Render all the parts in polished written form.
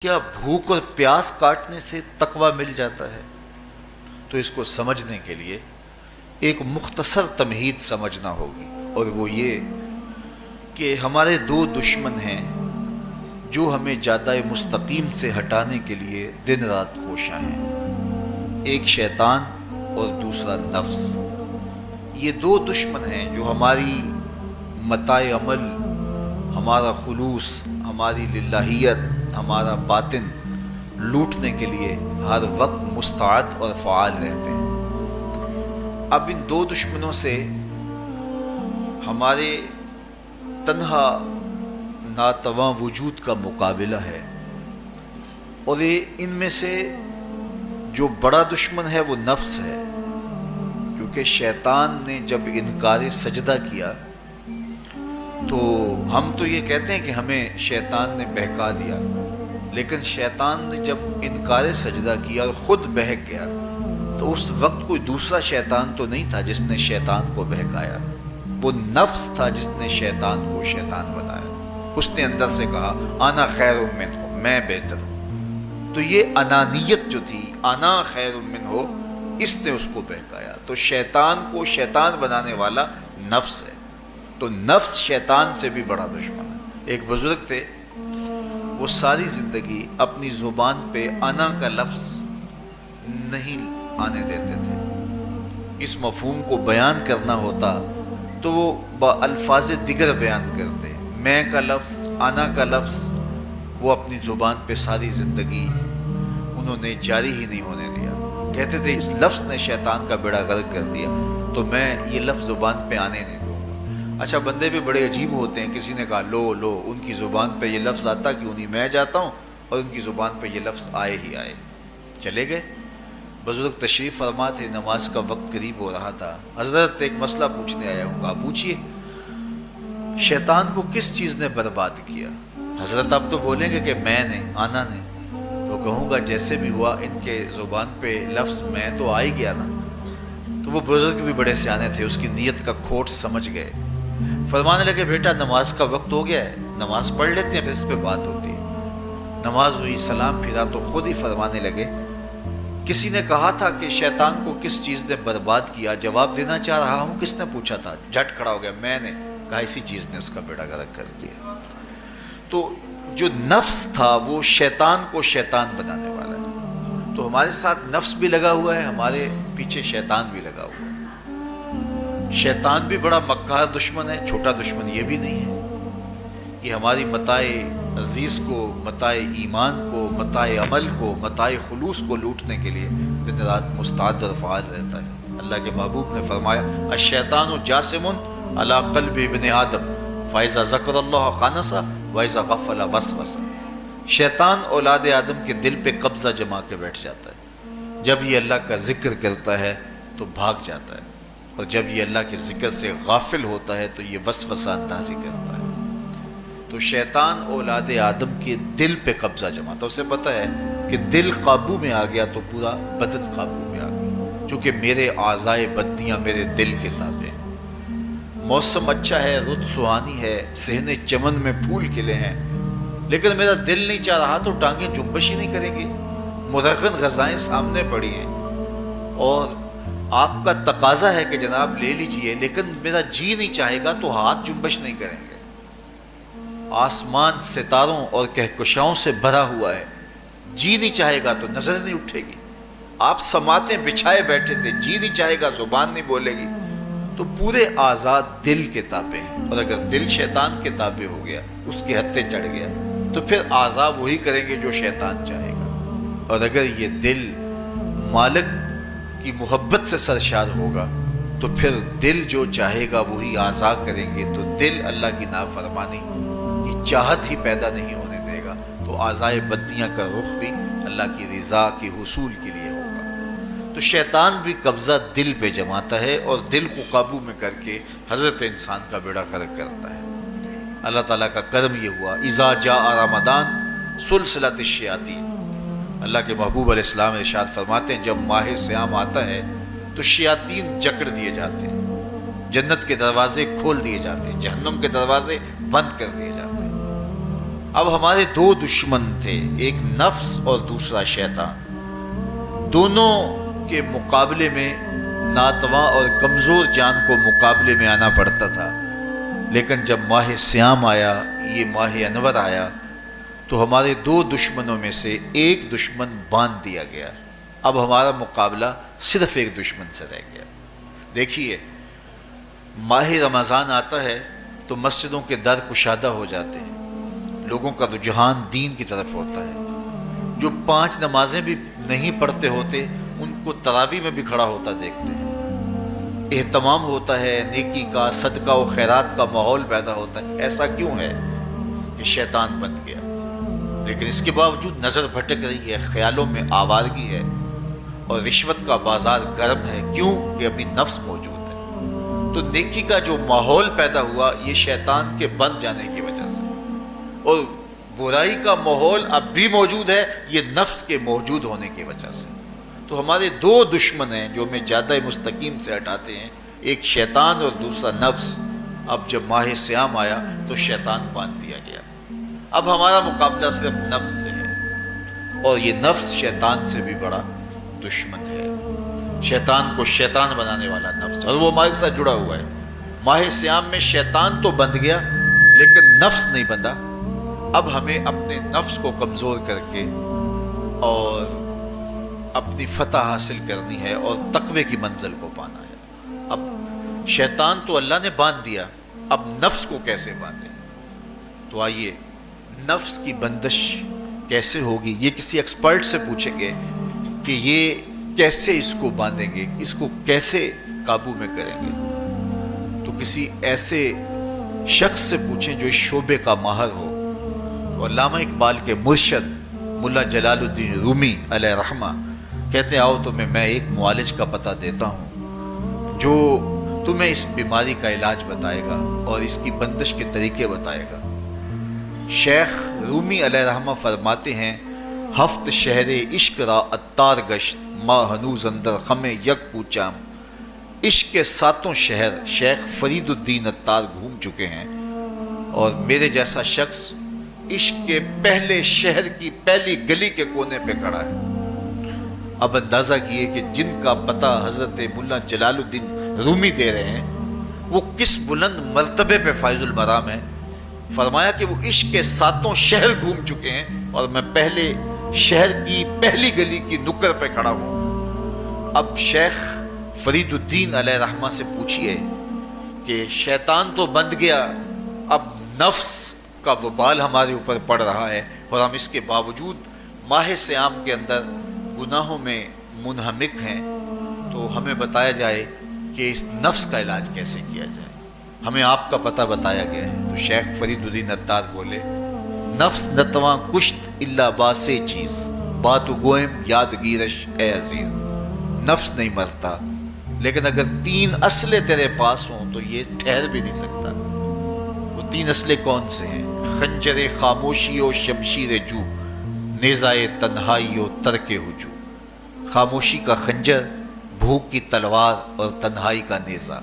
کیا بھوک اور پیاس کاٹنے سے تقوی مل جاتا ہے؟ تو اس کو سمجھنے کے لیے ایک مختصر تمہید سمجھنا ہوگی، اور وہ یہ کہ ہمارے دو دشمن ہیں جو ہمیں جادہ مستقیم سے ہٹانے کے لیے دن رات کوشاں ہیں، ایک شیطان اور دوسرا نفس۔ یہ دو دشمن ہیں جو ہماری متاع عمل، ہمارا خلوص، ہماری للہیت، ہمارا باطن لوٹنے کے لیے ہر وقت مستعد اور فعال رہتے ہیں۔ اب ان دو دشمنوں سے ہمارے تنہا ناتواں وجود کا مقابلہ ہے، اور ان میں سے جو بڑا دشمن ہے وہ نفس ہے، کیونکہ شیطان نے جب انکار سجدہ کیا تو ہم تو یہ کہتے ہیں کہ ہمیں شیطان نے بہکا دیا، لیکن شیطان نے جب انکار سجدہ کیا اور خود بہک گیا تو اس وقت کوئی دوسرا شیطان تو نہیں تھا جس نے شیطان کو بہکایا، وہ نفس تھا جس نے شیطان کو شیطان بنایا۔ اس نے اندر سے کہا انا خیر منہ، میں بہتر ہوں۔ تو یہ انانیت جو تھی، انا خیر منہ، اس نے اس کو بہکایا۔ تو شیطان کو شیطان بنانے والا نفس ہے، تو نفس شیطان سے بھی بڑا دشمن ہے۔ ایک بزرگ تھے، وہ ساری زندگی اپنی زبان پہ انا کا لفظ نہیں آنے دیتے تھے۔ اس مفہوم کو بیان کرنا ہوتا تو وہ با الفاظ دیگر بیان کرتے۔ میں کا لفظ، انا کا لفظ وہ اپنی زبان پہ ساری زندگی انہوں نے جاری ہی نہیں ہونے دیا۔ کہتے تھے اس لفظ نے شیطان کا بیڑا غرق کر دیا، تو میں یہ لفظ زبان پہ آنے نہیں دوں گا۔ اچھا، بندے بھی بڑے عجیب ہوتے ہیں، کسی نے کہا لو ان کی زبان پہ یہ لفظ آتا کیوں نہیں، میں جاتا ہوں اور ان کی زبان پہ یہ لفظ آئے ہی آئے۔ چلے گئے۔ بزرگ تشریف فرما تھے، نماز کا وقت قریب ہو رہا تھا۔ حضرت ایک مسئلہ پوچھنے آیا ہوں، کہا پوچھئے، شیطان کو کس چیز نے برباد کیا؟ حضرت آپ تو بولیں گے کہ میں نے، آنا نے، تو کہوں گا جیسے بھی ہوا ان کے زبان پہ لفظ میں تو آ ہی گیا نا۔ تو وہ بزرگ بھی بڑے سیانے تھے، اس کی نیت کا کھوٹ سمجھ گئے۔ فرمانے لگے بیٹا نماز کا وقت ہو گیا ہے، نماز پڑھ لیتے ہیں پھر اس پہ بات ہوتی ہے۔ نماز ہوئی، سلام پھرا تو خود ہی فرمانے لگے کسی نے کہا تھا کہ شیطان کو کس چیز نے برباد کیا، جواب دینا چاہ رہا ہوں، کس نے پوچھا تھا؟ جھٹ کھڑا ہو گیا، میں نے کہا اسی چیز نے اس کا بیڑا غرق کر دیا۔ تو جو نفس تھا وہ شیطان کو شیطان بنانے والا ہے۔ تو ہمارے ساتھ نفس بھی لگا ہوا ہے، ہمارے پیچھے شیطان بھی لگا ہوا ہے۔ شیطان بھی بڑا مکار دشمن ہے، چھوٹا دشمن یہ بھی نہیں ہے۔ یہ ہماری متاع عزیز کو، متاع ایمان کو، متاع عمل کو، متاع خلوص کو لوٹنے کے لیے دن رات مستعد اور فعال رہتا ہے۔ اللہ کے محبوب نے فرمایا الشیطان جاسم علی قلب ابن آدم فاذا ذکر اللہ خانس واذا غفل وسوس۔ شیطان اولاد آدم کے دل پہ قبضہ جما کے بیٹھ جاتا ہے، جب یہ اللہ کا ذکر کرتا ہے تو بھاگ جاتا ہے، اور جب یہ اللہ کے ذکر سے غافل ہوتا ہے تو یہ وسوسہ اندازی کرتا ہے۔ تو شیطان اولاد آدم کے دل پہ قبضہ جماتا، اسے پتہ ہے کہ دل قابو میں آ گیا تو پورا بدن قابو میں آ گیا، چونکہ میرے اعضائے بدنیاں میرے دل کے تابع ہیں۔ موسم اچھا ہے، رت سہانی ہے، صحن چمن میں پھول کھلے ہیں، لیکن میرا دل نہیں چاہ رہا تو ٹانگیں جنبش ہی نہیں کریں گی۔ مرغن غذائیں سامنے پڑی ہیں اور آپ کا تقاضا ہے کہ جناب لے لیجئے، لیکن میرا جی نہیں چاہے گا تو ہاتھ جنبش نہیں کریں گے۔ آسمان ستاروں اور کہکشاؤں سے بھرا ہوا ہے، جی نہیں چاہے گا تو نظر نہیں اٹھے گی۔ آپ سماعتیں بچھائے بیٹھے تھے، جی نہیں چاہے گا زبان نہیں بولے گی۔ تو پورے اعضاء دل کے تابع ہیں، اور اگر دل شیطان کے تابع ہو گیا، اس کے ہتھے چڑھ گیا، تو پھر اعضاء وہی کریں گے جو شیطان چاہے گا۔ اور اگر یہ دل مالک کی محبت سے سرشار ہوگا تو پھر دل جو چاہے گا وہی اعضاء کریں گے۔ تو دل اللہ کی نافرمانی کی چاہت ہی پیدا نہیں ہونے دے گا، تو اعضائے بدنیاں کا رخ بھی اللہ کی رضا کے حصول کے لیے ہوگا۔ تو شیطان بھی قبضہ دل پہ جماتا ہے اور دل کو قابو میں کر کے حضرت انسان کا بیڑا غرق کرتا ہے۔ اللہ تعالیٰ کا کرم یہ ہوا اذا جاء رمضان سلسلۃ الشیاطین۔ اللہ کے محبوب علیہ السلام ارشاد فرماتے ہیں جب ماہ صیام آتا ہے تو شیاطین جکڑ دیے جاتے ہیں، جنت کے دروازے کھول دیے جاتے ہیں، جہنم کے دروازے بند کر دیے جاتے ہیں۔ اب ہمارے دو دشمن تھے، ایک نفس اور دوسرا شیطان. دونوں کے مقابلے میں ناتواں اور کمزور جان کو مقابلے میں آنا پڑتا تھا. لیکن جب ماہ سیام آیا، یہ ماہ انور آیا، تو ہمارے دو دشمنوں میں سے ایک دشمن باندھ دیا گیا. اب ہمارا مقابلہ صرف ایک دشمن سے رہ گیا. دیکھیے، ماہ رمضان آتا ہے تو مسجدوں کے در کشادہ ہو جاتے ہیں، لوگوں کا رجحان دین کی طرف ہوتا ہے. جو 5 نمازیں بھی نہیں پڑھتے ہوتے ان کو تراویح میں بھی کھڑا ہوتا دیکھتے ہیں. اہتمام ہوتا ہے، نیکی کا، صدقہ و خیرات کا ماحول پیدا ہوتا ہے. ایسا کیوں ہے؟ کہ شیطان بن گیا. لیکن اس کے باوجود نظر بھٹک رہی ہے، خیالوں میں آوارگی ہے، اور رشوت کا بازار گرم ہے. کیوں؟ کہ ابھی نفس موجود ہے. تو نیکی کا جو ماحول پیدا ہوا یہ شیطان کے بن جانے کی وجہ سے، اور برائی کا ماحول اب بھی موجود ہے یہ نفس کے موجود ہونے کی وجہ سے. تو ہمارے دو دشمن ہیں جو ہمیں جادہ مستقیم سے ہٹاتے ہیں، ایک شیطان اور دوسرا نفس. اب جب ماہ سیام آیا تو شیطان باندھ دیا گیا. اب ہمارا مقابلہ صرف نفس سے ہے، اور یہ نفس شیطان سے بھی بڑا دشمن ہے. شیطان کو شیطان بنانے والا نفس، اور وہ ہمارے ساتھ جڑا ہوا ہے. ماہ سیام میں شیطان تو بند گیا لیکن نفس نہیں بندھا. اب ہمیں اپنے نفس کو کمزور کر کے اور اپنی فتح حاصل کرنی ہے اور تقوی کی منزل کو پانا ہے. اب شیطان تو اللہ نے باندھ دیا، اب نفس کو کیسے باندھیں؟ تو آئیے، نفس کی بندش کیسے ہوگی یہ کسی ایکسپرٹ سے پوچھیں گے کہ یہ کیسے اس کو باندھیں گے، اس کو کیسے قابو میں کریں گے. تو کسی ایسے شخص سے پوچھیں جو اس شعبے کا ماہر ہو. علامہ اقبال کے مرشد ملا جلال الدین رومی علیہ رحمہ کہتے ہیں، آؤ تمہیں میں ایک معالج کا پتہ دیتا ہوں جو تمہیں اس بیماری کا علاج بتائے گا اور اس کی بندش کے طریقے بتائے گا. شیخ رومی علیہ رحمہ فرماتے ہیں، ہفت شہر عشق را اتار گشت ما ہنوز اندر خم یک پوچام. عشق کے 7 شہر شیخ فرید الدین اتار گھوم چکے ہیں، اور میرے جیسا شخص عشق کے پہلے شہر کی پہلی گلی کے کونے پہ کھڑا ہے. اب اندازہ کیے کہ جن کا پتہ حضرت ملا جلال الدین رومی دے رہے ہیں وہ کس بلند مرتبے پہ فائز المرام ہے. فرمایا کہ وہ عشق کے 7 شہر گھوم چکے ہیں اور میں پہلے شہر کی پہلی گلی کی نکر پہ کھڑا ہوں. اب شیخ فرید الدین علیہ رحمہ سے پوچھئے کہ شیطان تو بند گیا، اب نفس کا وبال ہمارے اوپر پڑ رہا ہے اور ہم اس کے باوجود ماہ سیام کے اندر گناہوں میں منہمک ہیں. تو ہمیں بتایا جائے کہ اس نفس کا علاج کیسے کیا جائے. ہمیں آپ کا پتہ بتایا گیا ہے. تو شیخ فرید الدین اتار بولے، نفس نتواں کشت الا باسے چیز بات گوئم یادگیرش اے عزیز. نفس نہیں مرتا، لیکن اگر 3 اسلحے تیرے پاس ہوں تو یہ ٹھہر بھی نہیں سکتا. وہ 3 اسلحے کون سے ہیں؟ خنجر خاموشی و شمشیر جو، نیزائے تنہائی و ترک ہجو. خاموشی کا خنجر، بھوک کی تلوار اور تنہائی کا نیزہ.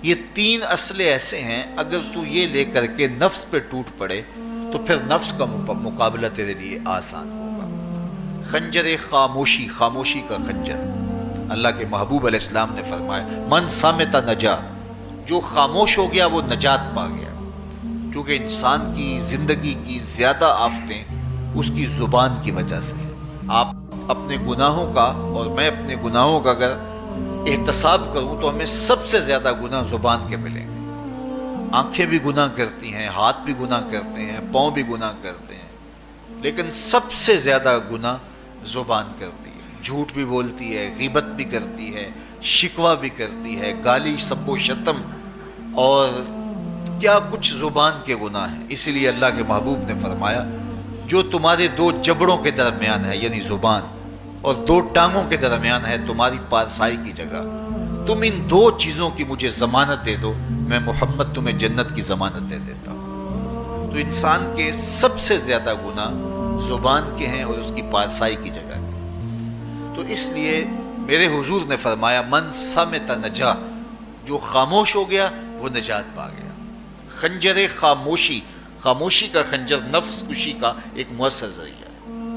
یہ 3 اسلحے ایسے ہیں اگر تو یہ لے کر کے نفس پہ ٹوٹ پڑے تو پھر نفس کا مقابلہ تیرے لیے آسان ہوگا. خنجر خاموشی، خاموشی کا خنجر. اللہ کے محبوب علیہ السلام نے فرمایا، من صامت نجا، جو خاموش ہو گیا وہ نجات پا گیا. کیونکہ انسان کی زندگی کی زیادہ آفتیں اس کی زبان کی وجہ سے. آپ اپنے گناہوں کا اور میں اپنے گناہوں کا اگر احتساب کروں تو ہمیں سب سے زیادہ گناہ زبان کے ملیں گے. آنکھیں بھی گناہ کرتی ہیں، ہاتھ بھی گناہ کرتے ہیں، پاؤں بھی گناہ کرتے ہیں، لیکن سب سے زیادہ گناہ زبان کرتی ہے. جھوٹ بھی بولتی ہے، غیبت بھی کرتی ہے، شکوہ بھی کرتی ہے، گالی سب و شتم اور کیا کچھ زبان کے گناہ ہیں. اسی لیے اللہ کے محبوب نے فرمایا، جو تمہارے 2 جبڑوں کے درمیان ہے یعنی زبان، اور 2 ٹانگوں کے درمیان ہے تمہاری پارسائی کی جگہ، تم ان 2 چیزوں کی مجھے ضمانت دے دو، میں محمد تمہیں جنت کی ضمانت دے دیتا ہوں. تو انسان کے سب سے زیادہ گناہ زبان کے ہیں اور اس کی پارسائی کی جگہ کے. تو اس لیے میرے حضور نے فرمایا، من صامت نجا، جو خاموش ہو گیا وہ نجات پا گیا. خنجر خاموشی، خاموشی کا خنجر نفس کشی کا ایک مؤثر ذریعہ